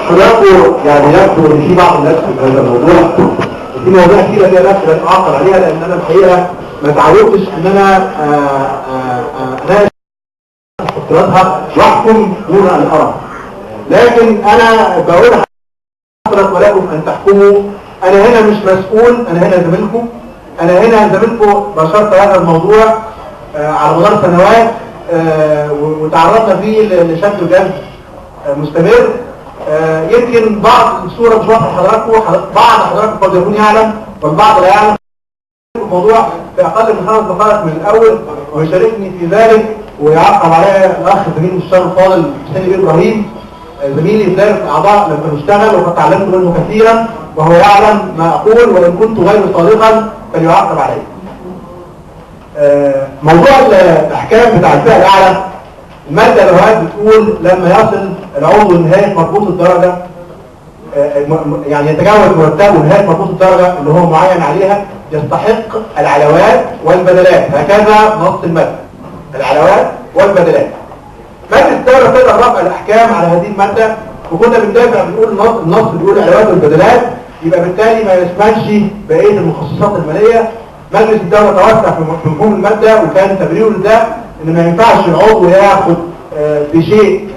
حضراتكم يعني يبدو ان في بعض الناس في هذا الموضوع، في مواضيع كتيره فيها نفس لازم اعقل عليها، لان انا الحقيقه ما تعودتش ان انا اناقش افتراضها واحكم دون ان ارى. لكن انا بقول لحضرتك ولكم ان تحكموا. انا هنا مش مسؤول، انا هنا زميلكم، انا هنا زميلكم بشرط هذا الموضوع على مدار سنوات، وتعرضنا فيه لشد وجذب مستمر. يمكن بعض الصورة مش واضحة لحضراتكم، بعض حضراتكم قد يكون يعلم والبعض لا يعلم الموضوع في أقل من 5 دقائق من الأول، ويشاركني في ذلك ويعقب عليها الأخ زميل المستشار الفاضل حسين إبراهيم، زميلي في دائرة الأعضاء لما بنشتغل، وقد تعلمت منه كثيرا وهو يعلم ما أقول، وإن كنت غير صادقا فليعقب علي. موضوع الأحكام بتاع الفئة الأعلى، المادة الأولى بتقول لما يصل العضو لنهاية مربوط الدرجة، يعني يتجاوز مرتبه نهاية مربوط الدرجة اللي هو معين عليها، يستحق العلاوات والبدلات. هكذا نص المادة، العلاوات والبدلات. مادة الدولة تقدر رفع الأحكام على هذه المادة، وكنا بندافع بنقول النص بيقول العلاوات والبدلات، يبقى بالتالي ما يشملش بقية المخصصات المالية. مجلس الدولة توسع في مفهوم المادة، وكان تبريره لده ان ما ينفعش العضو ياخد في شيء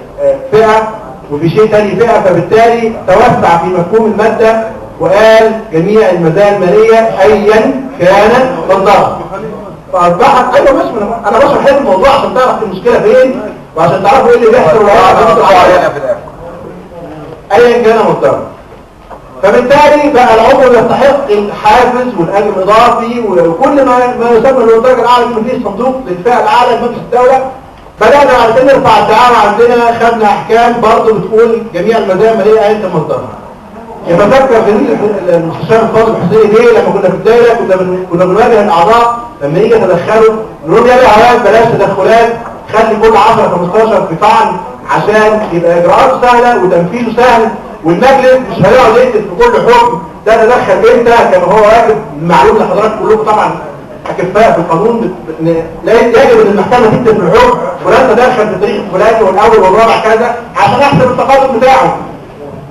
فئة وفي شيء تاني فئة، فبالتالي توسع في مفهوم المادة وقال جميع المزايا المالية ايا كانت مصدرها. فاصبحت ايوه مش انا بشرح هذا الموضوع عشان تعرف المشكلة فين، وعشان تعرفوا ايه اللي بيحصل ايا كان مصدرها. فبالتالي بقى العضو يستحق الحافز والاجر الاضافي وكل ما يسمى بالدرجه الاعلى من فيه الصندوق للفئه الاعلى لمجلس الدوله. بدانا على نرفع الدعامه عندنا، خدنا احكام برضه بتقول جميع المزايا الماليه ايا كان مصدرها. يبقى فاكر المستشار الفاضل حسين ليه لما كنا في الدايره كنا بنواجه الاعضاء لما يجي يتدخلوا نقول يا جماعه بلاش تدخلات، خلي كل 10 15 في طعن عشان يبقى اجراءاته سهله وتنفيذه سهل، والمجلس مش هيقعد يكتب في كل حكم ده تدخل امتى كما هو واجب. معلوم لحضراتكم كلكم طبعا اكفاء في القانون، لا يجب ان المحكمه تكتب في الحكم فلان تدخل في التاريخ الفلاني والاول والرابع كذا عشان احسب التقادم بتاعه.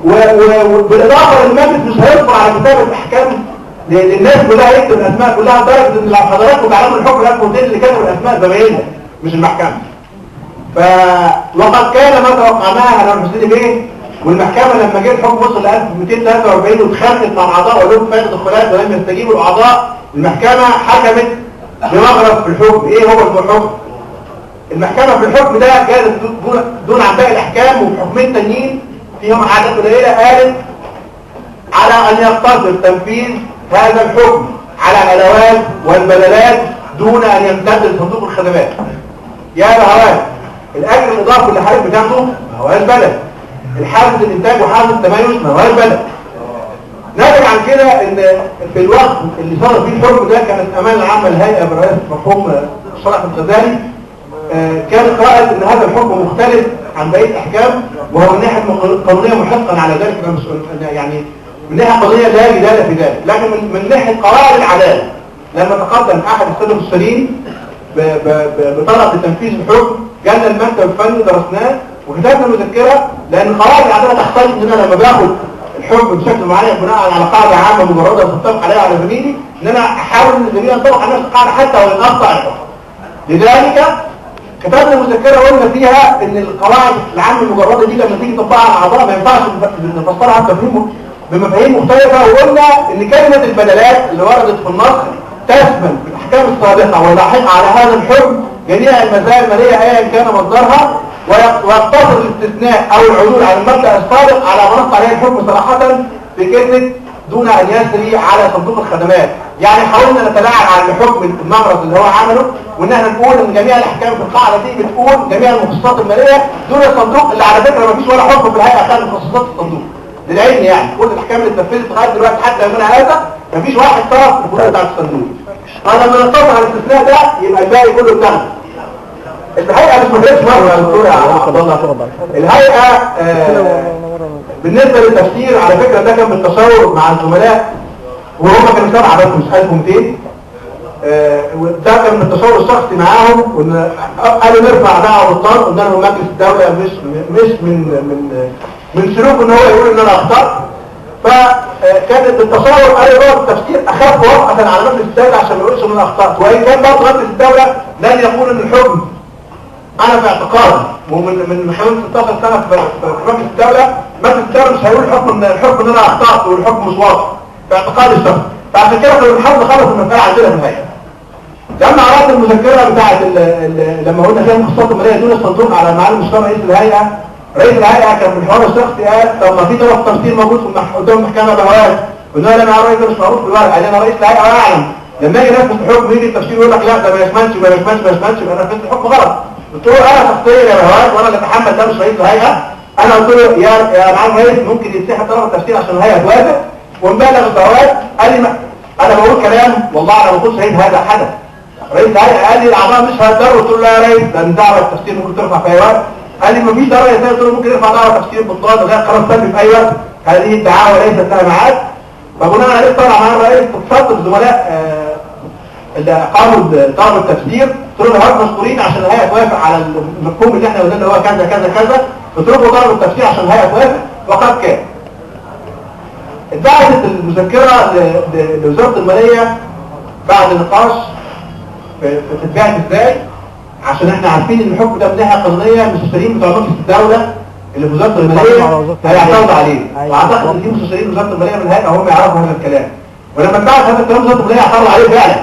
وبالاضافه للمجلس مش هيصبر على كتابه الاحكام للناس كلها، يكتب الاسماء كلها لدرجه ان لو حضراتكم تعلموا الحكم لازم اللي كتبوا الاسماء زمايلنا مش المحكمه. وقد كان ما توقعناه انا والحسين بيه، والمحكمة لما جه الحكم وصل ل 1243 واتخانقت مع الاعضاء وقال لهم فاتت تدخلات ولم يستجيبوا الاعضاء، المحكمة حكمت بمغرب في الحكم. ايه هو الحكم؟ المحكمة في الحكم ده جازت دون عن باقي الاحكام، وفي حكمين تانيين فيهم اعداد قليلة قالت على ان يقتصر تنفيذ هذا الحكم على العلاوات والبدلات دون ان يمتد لصندوق الخدمات. يا بهوات الاجر الاضافي اللي حضرتك بتاخده ما هوش بدل، الحافز الانتاج وحافز التميز ما هوش بدل. ناتج عن كده ان في الوقت اللي صار فيه الحكم ده كانت الامانه العامه للهيئه برئاسه مرحوم شرف الغزالي كانت رأت ان هذا الحكم مختلف عن بقيه الاحكام، وهو من ناحيه قانونيه محقا على ذلك، يعني من ناحيه قانونيه لا جدال في ذلك، لكن من ناحيه قرار العداله لما تقدم احد الساده المستشارين بطلب لتنفيذ الحكم جالنا المكتب الفني درسناه وكتبنا مذكره، لان قواعد العداله تختلف ان انا لما باخد الحكم بشكل معين بناء على قاعده عامه مجرده تتفق عليها على زميلي ان انا احاول ان زميلي ينطبق على نفس القاعده حتى وان اخطا الحكم. لذلك كتبنا مذكره وقلنا فيها ان القواعد العامه المجرده دي لما تيجي تطبقها على الاعضاء ما ينفعش نفسرها بمفاهيم مختلفه، وقلنا ان كلمه البدلات اللي وردت في النص تشمل في الاحكام السابقه واللاحقه على هذا الحكم جميع المزايا الماليه ايا كان مصدرها، ويقتصر الاستثناء او العدول على المبدا السابق على ما نص عليه الحكم صراحه في كلمه دون ان يسري على صندوق الخدمات. يعني حاولنا نتلاعب على الحكم المغرض اللي هو عمله، وان احنا نقول ان جميع الاحكام في القاعده دي بتقول جميع المخصصات الماليه دون الصندوق، اللي على فكره ما فيش ولا حكم في الهيئه خد مخصصات الصندوق للعلم. يعني كل الاحكام اللي اتنفذت لغايه دلوقتي حتى يومنا هذا ما فيش واحد طرف في القانون بتاع الصندوق. فلما نقطع على الاستثناء ده يبقى الباقي كله اتنفذ. الهيئة مش مدرسة مرة يا دكتور يا عبد الله. الهيئة بالنسبة للتفسير على فكرة ده كان بالتشاور مع الزملاء، وهم كانوا 7 بس مش 1200. وده كان من التصور الشخصي معاهم، قالوا نرفع دعوه بالطرد، قلنا لهم مجلس الدوله مش من سلوكه ان هو يقول ان انا اخطأت. فكانت التصور قالوا هو التفسير اخف وقفه على مجلس الدوله عشان ما يقولش ان انا اخطأت، وان كان برضه مجلس الدوله لن يقول ان الحكم، انا في اعتقادي ومن خلال 16 سنه في مجلس الدوله، مجلس الدوله مش هيقول الحكم ان انا اخطأت والحكم مش واضح في اعتقادي الشخصي. فعشان كده كنا بنحاول نخلص المساله عندنا في الهيئه. لما عرضت المذكره بتاعه لما قلنا فيها مخصصات الماليه دون الصندوق على معالي المستشار رئيس الهيئه، رئيس الهيئه كان من الحوار الشخصي قال طب ما في طرف تفسير موجود في قدام المحكمه بهوات. قلنا له انا رئيس مش معروف في الورق، قال انا رئيس الهيئه واعلم لما يجي نفذ الحكم يجي التفسير يقول لك لا ده ما يشملش يبقى انا نفذت الحكم غلط. قلت له انا شخصيا يا بهوات وانا اللي اتحمل ده مش رئيس الهيئه. انا قلت له يا معالي الرئيس ممكن يتسحب طرف التفسير عشان الهيئه توافق، ومبالغ بهوات قال لي انا بقول كلام والله انا ما كنتش شايف هذا حدث. رئيس الهيئه قال لي الاعضاء مش هيقدروا. قلت له لا يا ريس ده دعوه التفسير ممكن ترفع في اي وقت. قال لي مفيش دعوه يا سيدي. قلت له ممكن يرفع دعوه تفسير بالطلاب غير قرار سلبي في اي وقت، هذه الدعاوى ليست لها ميعاد. فبناء عليه طلع معايا الرئيس اتصلت بالزملاء اللي قاموا بطلب التفسير، قلت لهم هات مشكورين عشان الهيئه توافق على المفهوم اللي احنا قلنا اللي هو كذا كذا كذا، اتركوا طلب التفسير عشان الهيئه توافق، وقد كان. اتبعتت المذكره لوزاره الماليه بعد نقاش بتتبعت ازاي، عشان احنا عارفين ان الحكم ده من ناحيه قانونيه المستشارين بتوع مجلس الدوله اللي في وزاره الماليه هيعترضوا عليه، واعتقد ان في مستشارين وزاره الماليه من الهيئه هم يعرفوا هذا الكلام. ولما اتبعت هذا الكلام وزاره الماليه اعترضوا عليه فعلا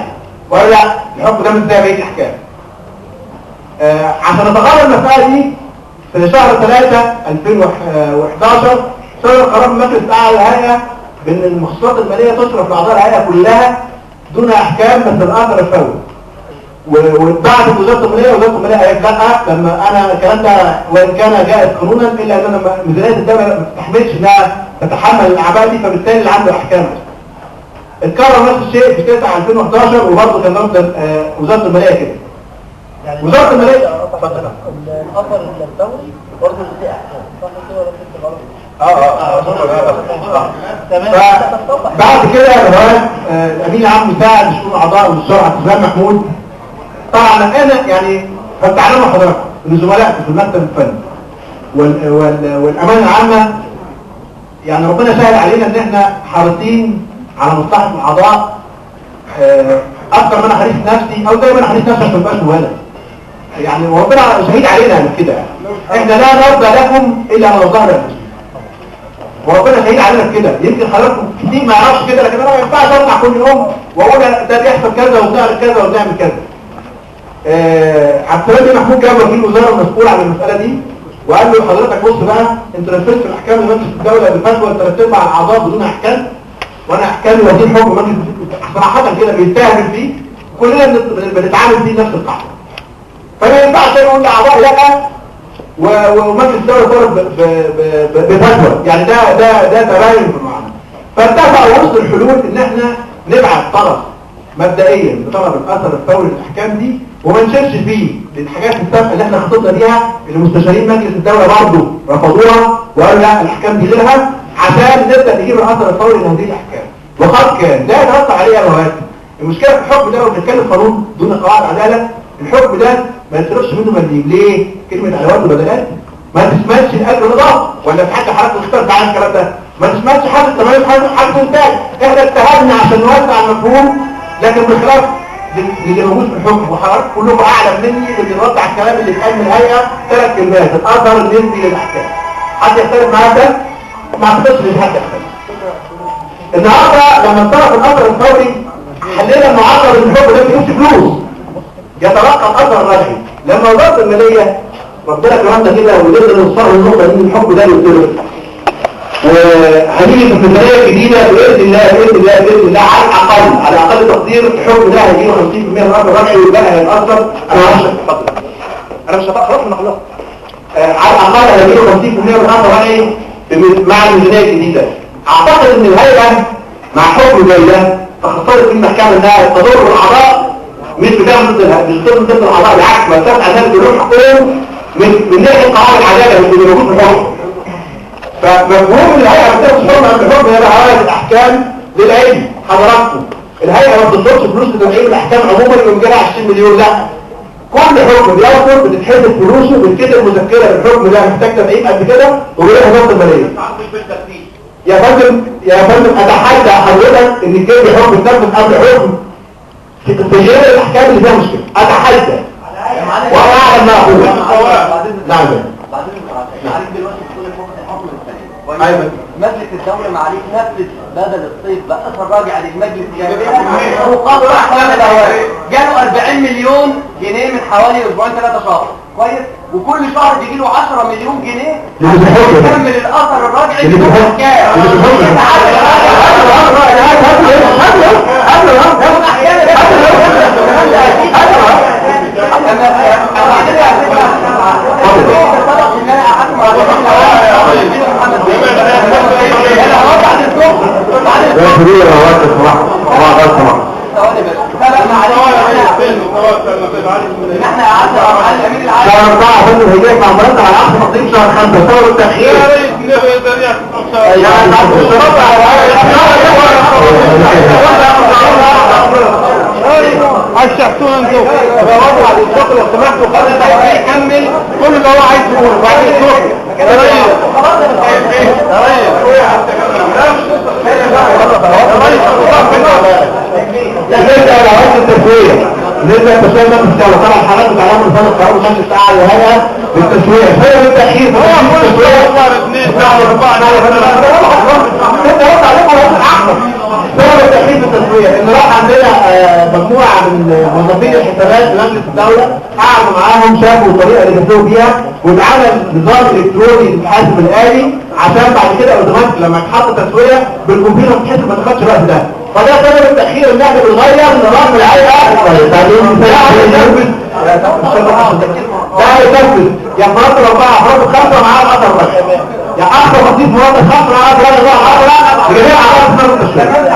وقالوا لا الحكم ده مش زي بقيه الاحكام. عشان نتغير المساله دي في شهر 3 2011 صدر قرار مجلس اعلى الهيئه بان المخصصات الماليه تشرف لاعضاء الهيئه كلها دون احكام مثل الاثر الفوري. واتبعت وزاره الماليه قالت لا، لما انا الكلام ده وان كان جائز قانونا الا ان ميزانيه الدوله ما تستحملش انها تتحمل الاعباء دي، فبالتالي اللي عنده احكام. اتكرر نفس الشيء في 9 2011 وبرضه كان رد وزاره الماليه كده. يعني وزاره الماليه الاثر الفوري برضه ليه احكام صح كده ولا كنت غلط؟ بعد كده يا جماعه الامين العام مساعد شؤون الاعضاء والمستشار عبد السلام محمود. طبعا انا يعني هتعلموا حضراتكم ان زملائكم في المكتب الفني والامانه العامه يعني ربنا سهل علينا ان احنا حريصين على مصلحه الاعضاء اكثر ما انا حريص نفسي او زي ما انا حريص نفسي عشان ما ابقاش مولد. يعني وربنا شهيد علينا كده، احنا لا نرضى لكم الا ما ظهر لكم، وربنا شهيد علينا كده. يمكن حضراتكم كتير ما يعرفش كده، لكن انا ما ينفعش اطلع كل يوم واقول ده بيحصل كذا وبنعمل كذا وبنعمل كذا. عبد السلام محمود جاب وكيل الوزاره المسؤول عن المساله دي وقال له حضرتك بص بقى انت نفذت الاحكام لمجلس الدوله بفتوى 3/4 الاعضاء بدون احكام، وانا احكامي وزير حكم مجلس صراحه كده بيستهبل فيه، كلنا بنتعامل فيه نفس القاعده. فما ينفعش يقول لاعضاء لا ومجلس الدوله طلب بفتوى، يعني ده تباين في المعامله. فاتفقوا وسط الحلول ان احنا نبعت طلب مبدئيا بطلب الاثر الفوري للاحكام دي وما نشيلش فيه الحاجات السابقه اللي احنا خططنا بيها اللي مستشارين مجلس الدوله برضه رفضوها وقالوا لا الاحكام دي غيرها، عشان نبدا نجيب الاثر الفوري لهذه الاحكام. وقد كان ده يترتب عليه يا مواد. المشكله في الحكم ده لو بنتكلم قانون دون قواعد عداله، الحكم ده ما يصرفش منه مليم. ليه؟ كلمه علاوات وبدلات ما تشملش الاجر والاضافه، ولا في حاجه حضرتك اخترت على الكلام ده ما تشملش حاجه التميز حاجه انتاج. احنا اجتهدنا عشان نوسع المفهوم، لكن بخلاف اللي موجود في الحكم وحضرتك كلكم اعلم مني اللي رد على الكلام اللي اتقال من الهيئه 3 كلمات: الاثر النسبي للاحكام. حد يختلف معايا ده؟ ما اعتقدش ان حد يختلف. النهارده لما انطلق الاثر الفوري حلينا المعطل ان الحكم ده ما فيهوش فلوس يتلقى الاثر الرجعي. لما وزاره الماليه ربنا كرمنا كده وقدرنا نوصل للنقطه دي الحكم ده يتلغي، وهنيجي في الميزانيه الجديده باذن الله على اقل تقدير الحكم ده هيجيله 50% من الاثر الرجعي والباقي هيتاثر. انا مش هتفضل خلاص خلاص على الاقل هيجيله 50% من الاثر الرجعي مع الميزانيه الجديده. اعتقد ان الهيئه مع حكم زي ده تخصصت في المحكمه انها تضر الاعضاء، مش بتعمل ضد الاعضاء، بالعكس ما تسعى انها تروح حقوقهم من ناحيه قواعد العداله اللي موجود في الحكم. فمفهوم الهيئه بتاخد حكم عن الحكم هي رعايه الاحكام للعلم حضراتكم الهيئه ما بتطلبش فلوس لتدعيم الاحكام عموما يقوم جايلها 20 مليون، لا. كل حكم بيصدر بتتحسب فلوسه بتكتب مذكره بالحكم ده محتاج تدعيم قد كده وبيلاقي وزاره الماليه. يا فندم اتحدى حضرتك ان كل حكم يتنفذ قبل حكم في غير الاحكام اللي فيها مشكله، اتحدى وانا اعلم ما اقول. نعم معاليك دلوقتي بتقول الحكم الثاني مجلس الدولة معاليك نفذ بدل الصيف بقى اثر راجع للمجلس الجامعي وقدر احكام الاوائل جاله 40 مليون جنيه من حوالي اسبوعين 3 شهر كويس، وكل شهر بيجي له 10 مليون جنيه عشان يكمل الاثر الراجعي بدون احكام. احنا قعدنا مع الامين العام شهر 4 فندم هيجيك مع مرات على عقد تقديم شهر 5 صور التأخير عشحتونا انتوا فوضع على الشكر لو سمحتوا خلي التوقيع يكمل كل اللي هو عايز يقوله بعد الشكر نبدأ على وقت التسوية نبدأ التسوية ده بالسنة طبعا الحالات بتعلموا الفن القرار ومجلس الأعلى وهي بالتسوية هي بالتأخير سبب التأخير في التسوية ان راح عندنا مجموعة من موظفين الحسابات في مجلس الدولة قعدوا معاهم شافوا الطريقة اللي بيسووا بيها واتعمل نظام الكتروني للحاسب الآلي عشان بعد كده اوتوماتيك لما تحط تسوية بالكمبيوتر تحسب ما تاخدش الوقت ده. فده سبب التأخير ان احنا بنغير نظام الهيئة ده هيتنفذ يا مرات 4 مرات 5 معاه الأثر بس يا أكثر بسيط مرات 5 معاه الأثر بس لجميع أعراض التسوية.